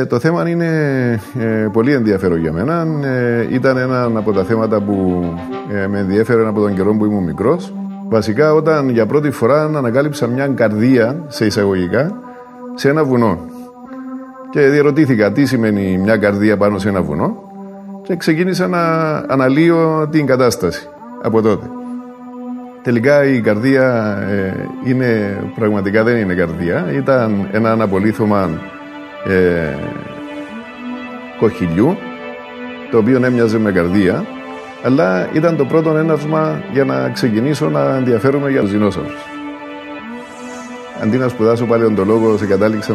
Το θέμα είναι πολύ ενδιαφέρον για μένα. Ήταν ένα από τα θέματα που με ενδιέφερε από τον καιρό που ήμουν μικρός. Βασικά όταν για πρώτη φορά ανακάλυψα μια καρδία, σε εισαγωγικά, σε ένα βουνό. Και διερωτήθηκα τι σημαίνει μια καρδία πάνω σε ένα βουνό και ξεκίνησα να αναλύω την κατάσταση από τότε. Τελικά η καρδία πραγματικά δεν είναι καρδία. Ήταν ένα αναπολύθωμα κοχυλιού, το οποίο έμοιαζε με καρδία, αλλά ήταν το πρώτο έναυσμα για να ξεκινήσω να ενδιαφέρομαι για τους δεινόσαυρους. Αντί να σπουδάσω παλαιοντολόγος, κατάληξα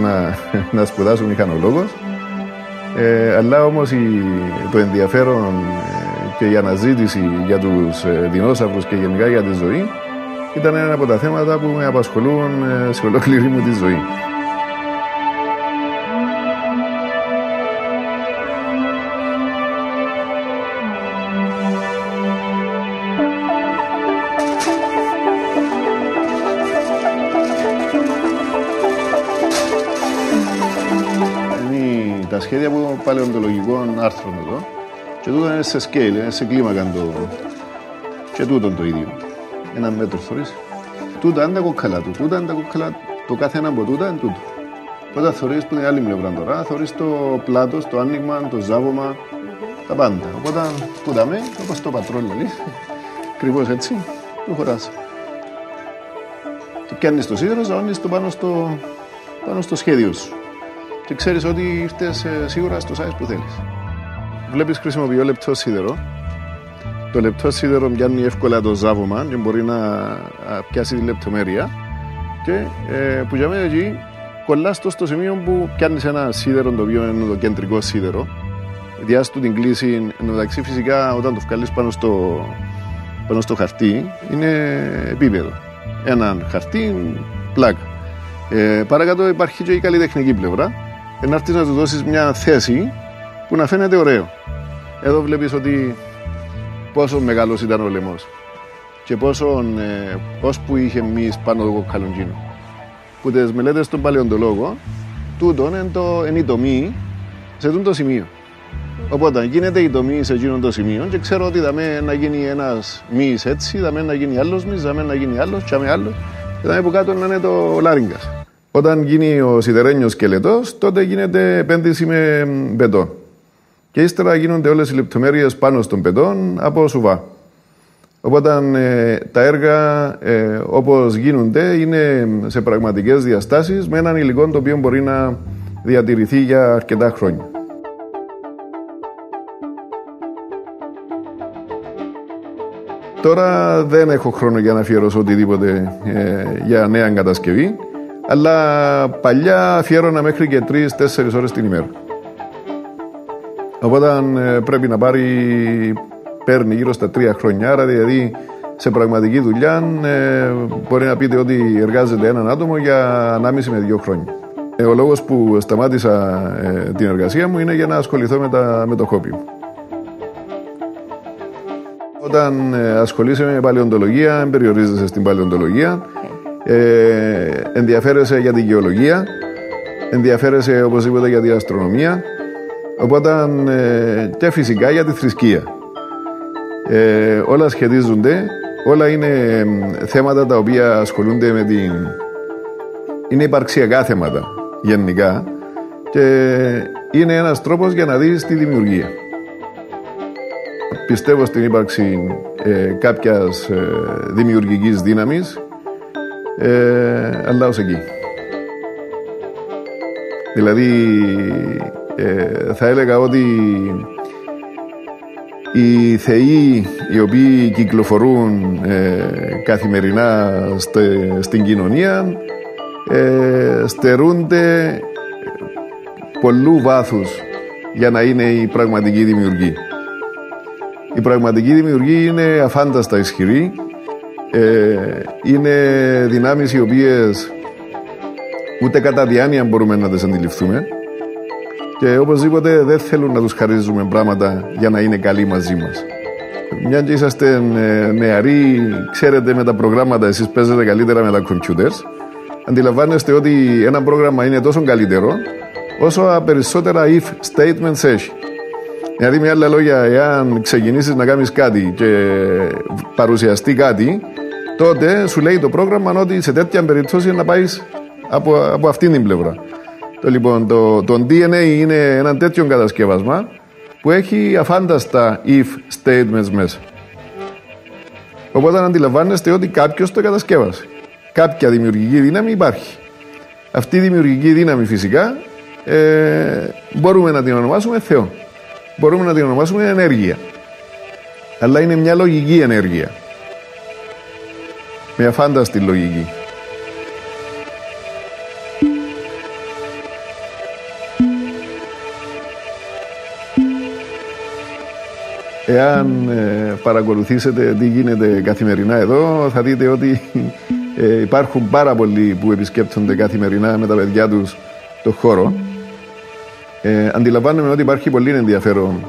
να σπουδάσω μηχανολόγος, αλλά όμως το ενδιαφέρον και η αναζήτηση για τους δεινόσαυρους και γενικά για τη ζωή ήταν ένα από τα θέματα που με απασχολούν σε ολόκληρη μου τη ζωή. Τα σχέδια από παλαιοντολογικών άρθρων εδώ και τούτο είναι σε scale, είναι σε κλίμακα και τούτο το ίδιο. Ένα μέτρο θωρείς. Τούτα είναι τα κόκκαλα του, τούτα είναι τα κόκκαλα, το κάθε ένα από τούτα είναι τούτο. Όταν θωρείς που είναι άλλη πλευρά τώρα, θωρείς το πλάτος, το άνοιγμα, το ζάβωμα, τα πάντα. Οπότε που δαμε, όπως το πατρόν λέει, ακριβώς έτσι, προχωράς. Και πιάνεις το σίδερο, ζαώνεις το πάνω στο σχέδιο σου. Και ξέρεις ότι ήρθες σίγουρα στο size που θέλεις. Βλέπεις, χρησιμοποιώ λεπτό σίδερο. Το λεπτό σίδερο πιάνει εύκολα το ζάβωμα και μπορεί να πιάσει τη λεπτομέρεια. Και που για μένα εκεί κολλάς το στο σημείο που πιάνεις ένα σίδερο το οποίο είναι το κεντρικό σίδερο. Διάσου του την κλίση, μεταξύ φυσικά όταν το βγάλεις πάνω στο χαρτί είναι επίπεδο. Έναν χαρτί, πλάκα. Παρακάτω υπάρχει και η καλλιτεχνική πλευρά. Να έρθεις να του δώσεις μια θέση που να φαίνεται ωραίο. Εδώ βλέπεις ότι πόσο μεγάλος ήταν ο λαιμός και πώς που είχε μυς πάνω το κοκκαλοντζίνο. Που τις μελέτες των παλαιοντολόγων, τούτο είναι η τομή σε αυτό το σημείο. Οπότε γίνεται η τομή σε εκείνο το σημείο και ξέρω ότι δαμε να γίνει ένας μυς έτσι, δαμε να γίνει άλλος μυς, δαμε να γίνει άλλος, τσάμε άλλος και δαμε που κάτω να είναι το λάριγκας. Όταν γίνει ο σιδερένιος σκελετός, τότε γίνεται επένδυση με μπετόν. Και ύστερα γίνονται όλες οι λεπτομέρειες πάνω στον μπετόν από σουβά. Οπότε τα έργα όπως γίνονται είναι σε πραγματικές διαστάσεις με έναν υλικό το οποίο μπορεί να διατηρηθεί για αρκετά χρόνια. Τώρα δεν έχω χρόνο για να αφιερώσω οτιδήποτε για νέα κατασκευή. Αλλά παλιά αφιέρωνα μέχρι και 3-4 ώρες την ημέρα. Οπότε πρέπει να παίρνει γύρω στα 3 χρόνια. Άρα δηλαδή σε πραγματική δουλειά μπορεί να πείτε ότι εργάζεται έναν άτομο για 1,5 με 2 χρόνια. Ο λόγος που σταμάτησα την εργασία μου είναι για να ασχοληθώ με το χόμπι μου. Όταν ασχολείσαι με παλαιοντολογία, δεν περιορίζεσαι στην παλαιοντολογία. Ενδιαφέρεσαι για την γεωλογία, ενδιαφέρεσαι οπωσδήποτε για την αστρονομία, οπότε και φυσικά για τη θρησκεία. Όλα σχετίζονται, όλα είναι θέματα τα οποία ασχολούνται με είναι υπαρξιακά θέματα γενικά και είναι ένας τρόπος για να δεις τη δημιουργία. Πιστεύω στην ύπαρξη κάποιας δημιουργικής δύναμης, αλλά ως εκεί. Δηλαδή θα έλεγα ότι οι θεοί οι οποίοι κυκλοφορούν καθημερινά στην κοινωνία στερούνται πολλού βάθους για να είναι η πραγματική δημιουργή. Η πραγματική δημιουργή είναι αφάνταστα ισχυρή. Είναι δυνάμεις οι οποίες ούτε κατά διάνοια μπορούμε να τις αντιληφθούμε και οπωσδήποτε δεν θέλουν να τους χαρίζουμε πράγματα για να είναι καλοί μαζί μας. Μια και είσαστε νεαροί, ξέρετε με τα προγράμματα, εσείς παίζετε καλύτερα με τα computers, αντιλαμβάνεστε ότι ένα πρόγραμμα είναι τόσο καλύτερο όσο περισσότερα if statements έχει. Δηλαδή, με άλλα λόγια, εάν ξεκινήσεις να κάνεις κάτι και παρουσιαστεί κάτι, τότε σου λέει το πρόγραμμα ότι σε τέτοια περίπτωση να πάει από αυτήν την πλευρά. Λοιπόν, το DNA είναι ένα τέτοιο κατασκεύασμα που έχει αφάνταστα if statements μέσα. Οπότε αντιλαμβάνεστε ότι κάποιος το κατασκεύασε. Κάποια δημιουργική δύναμη υπάρχει. Αυτή η δημιουργική δύναμη φυσικά μπορούμε να την ονομάσουμε Θεό. Μπορούμε να την ονομάσουμε ενέργεια. Αλλά είναι μια λογική ενέργεια. Μια φάνταστη λογική. Εάν παρακολουθήσετε τι γίνεται καθημερινά εδώ, θα δείτε ότι υπάρχουν πάρα πολλοί που επισκέπτονται καθημερινά με τα παιδιά τους το χώρο. Αντιλαμβάνομαι ότι υπάρχει πολύ ενδιαφέρον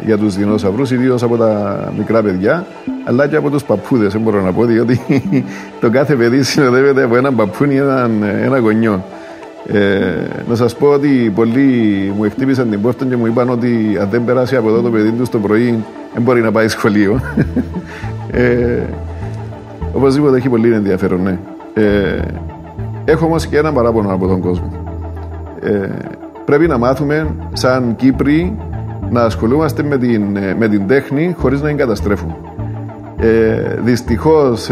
για τους δεινόσαυρους, ιδίως από τα μικρά παιδιά, αλλά και από τους παππούδες, δεν μπορώ να πω, διότι το κάθε παιδί συνοδεύεται από έναν παππούν ή ένα γονιό. Να σας πω ότι πολλοί μου χτύπησαν την πόρτα και μου είπαν ότι αν δεν περάσει από εδώ το παιδί του το πρωί δεν μπορεί να πάει σχολείο. Οπωσδήποτε έχει πολύ ενδιαφέρον, ναι. Έχω όμως και ένα παράπονο από τον κόσμο. Πρέπει να μάθουμε σαν Κύπροι να ασχολούμαστε με την τέχνη χωρίς να την καταστρέφουμε. Δυστυχώς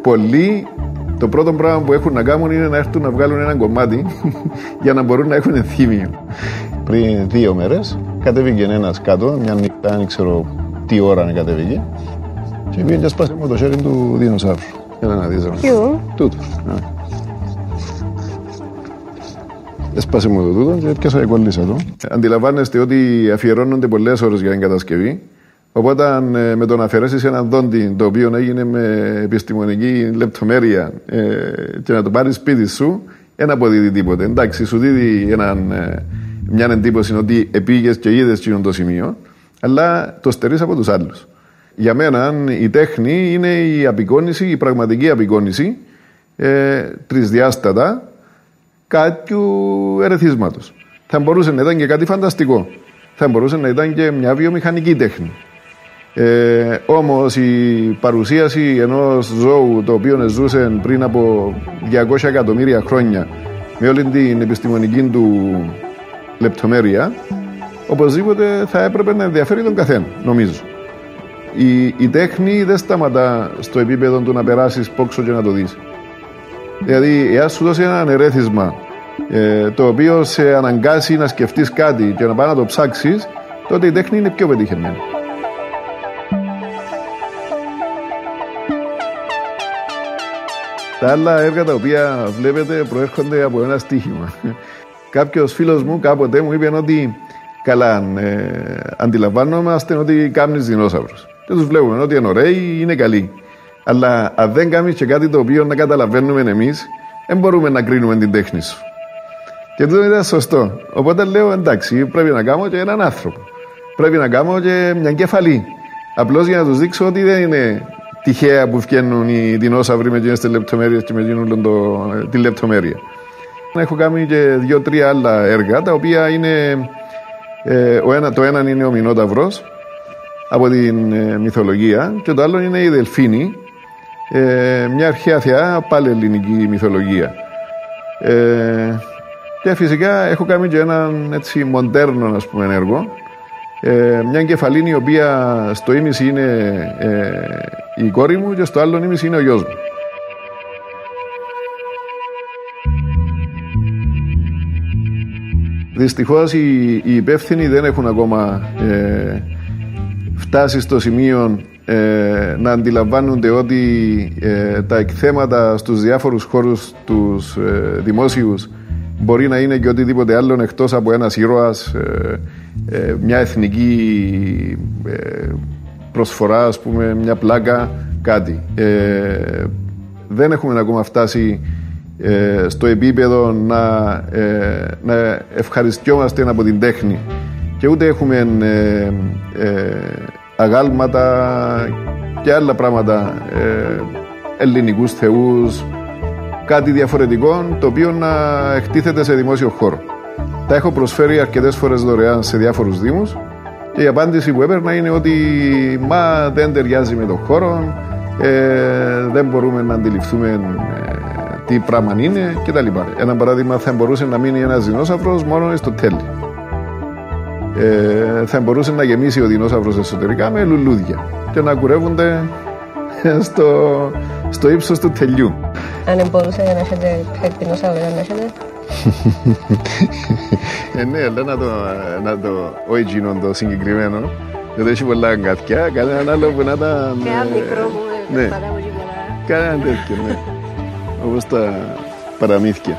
πολλοί το πρώτο πράγμα που έχουν να κάνουν είναι να έρθουν να βγάλουν ένα κομμάτι για να μπορούν να έχουν ενθύμιο. Πριν 2 μέρες κατέβηκε ένας κάτω, μια νύχτα, δεν ξέρω τι ώρα κατέβηκε, και πήγε και σπάσε μου το χέρι του δεινοσαύρου. Έλα να δεις. Ποιο? Τούτο. Έσπασε μου το τούτο και έπιασα και κολλήσα το. Αντιλαμβάνεστε ότι αφιερώνονται πολλές ώρες για την κατασκευή. Οπότε με το να αφαιρέσεις έναν δόντι το οποίο έγινε με επιστημονική λεπτομέρεια και να το πάρεις σπίτι σου, δεν αποδίδει τίποτε. Εντάξει, σου δίδει μια εντύπωση ότι επήγες και είδες το σημείο, αλλά το στερείς από τους άλλους. Για μένα η τέχνη είναι η απεικόνηση, η πραγματική απεικόνηση τρισδιάστατα κάποιου ερεθίσματος. Θα μπορούσε να ήταν και κάτι φανταστικό. Θα μπορούσε να ήταν και μια βιομηχανική τέχνη. Όμως η παρουσίαση ενός ζώου το οποίο ζούσε πριν από 200 εκατομμύρια χρόνια με όλη την επιστημονική του λεπτομέρεια, οπωσδήποτε θα έπρεπε να ενδιαφέρει τον καθένα, νομίζω. Η τέχνη δεν σταματά στο επίπεδο του να περάσεις πόξο και να το δεις. Δηλαδή, εάν σου δώσει ένα ερέθισμα το οποίο σε αναγκάσει να σκεφτείς κάτι και να πάει να το ψάξεις, τότε η τέχνη είναι πιο πετυχημένη. Τα άλλα έργα τα οποία βλέπετε προέρχονται από ένα στοίχημα. Κάποιος φίλος μου κάποτε μου είπε ότι καλά, αντιλαμβάνομαστε ότι κάνεις δεινόσαυρους. Και τους βλέπουμε ότι είναι ωραίοι, είναι καλοί. Αλλά αν δεν κάνεις και κάτι το οποίο να καταλαβαίνουμε εμείς, δεν μπορούμε να κρίνουμε την τέχνη σου. Και αυτό ήταν σωστό. Οπότε λέω εντάξει, πρέπει να κάνω και έναν άνθρωπο. Πρέπει να κάνω και μια κεφαλή. Απλώς για να τους δείξω ότι δεν είναι τυχαία που βγαίνουν οι δεινόσαυροι με εκείνες τις λεπτομέρειες και με τη λεπτομέρεια. Έχω κάνει και 2-3 άλλα έργα, τα οποία είναι. Το ένα είναι ο Μηνόταυρος από την μυθολογία και το άλλο είναι η Δελφίνη, μια αρχαία θεά, πάλι ελληνική μυθολογία. Και φυσικά έχω κάνει και έναν έτσι μοντέρνο, ας πούμε, έργο, μια κεφαλήνη η οποία στο ίμιση είναι η κόρη μου και στο άλλο ίμιση είναι ο γιος μου. Δυστυχώς οι υπεύθυνοι δεν έχουν ακόμα φτάσει στο σημείο να αντιλαμβάνονται ότι τα εκθέματα στους διάφορους χώρους τους δημόσιους μπορεί να είναι και οτιδήποτε άλλο εκτός από ένας ήρωας, μια εθνική προσφορά, ας πούμε, μια πλάκα, κάτι. Δεν έχουμε ακόμα φτάσει στο επίπεδο να ευχαριστιόμαστε από την τέχνη και ούτε έχουμε αγάλματα και άλλα πράγματα, ελληνικούς θεούς, κάτι διαφορετικό το οποίο να εκτίθεται σε δημόσιο χώρο. Τα έχω προσφέρει αρκετές φορές δωρεάν σε διάφορους δήμους και η απάντηση που έπαιρνα είναι ότι μα δεν ταιριάζει με τον χώρο, δεν μπορούμε να αντιληφθούμε τι πράγμα είναι κτλ. Ένα παράδειγμα, θα μπορούσε να μείνει ένας δεινόσαυρος μόνο στο τέλει. Θα μπορούσε να γεμίσει ο δεινόσαυρος εσωτερικά με λουλούδια και να κουρεύονται στο ύψος του τελειού. Αν μπορούσε να έχετε δεινόσαυρο να έχετε. Ναι, αλλά όχι εκείνον το συγκεκριμένο, γιατί έχει πολλά αγκαθιά, κανέναν άλλο που να τα... Κανένα μικρό που ναι. πατάμε και πολλά. Κανέναν τέτοιο, ναι. Όπως τα παραμύθια.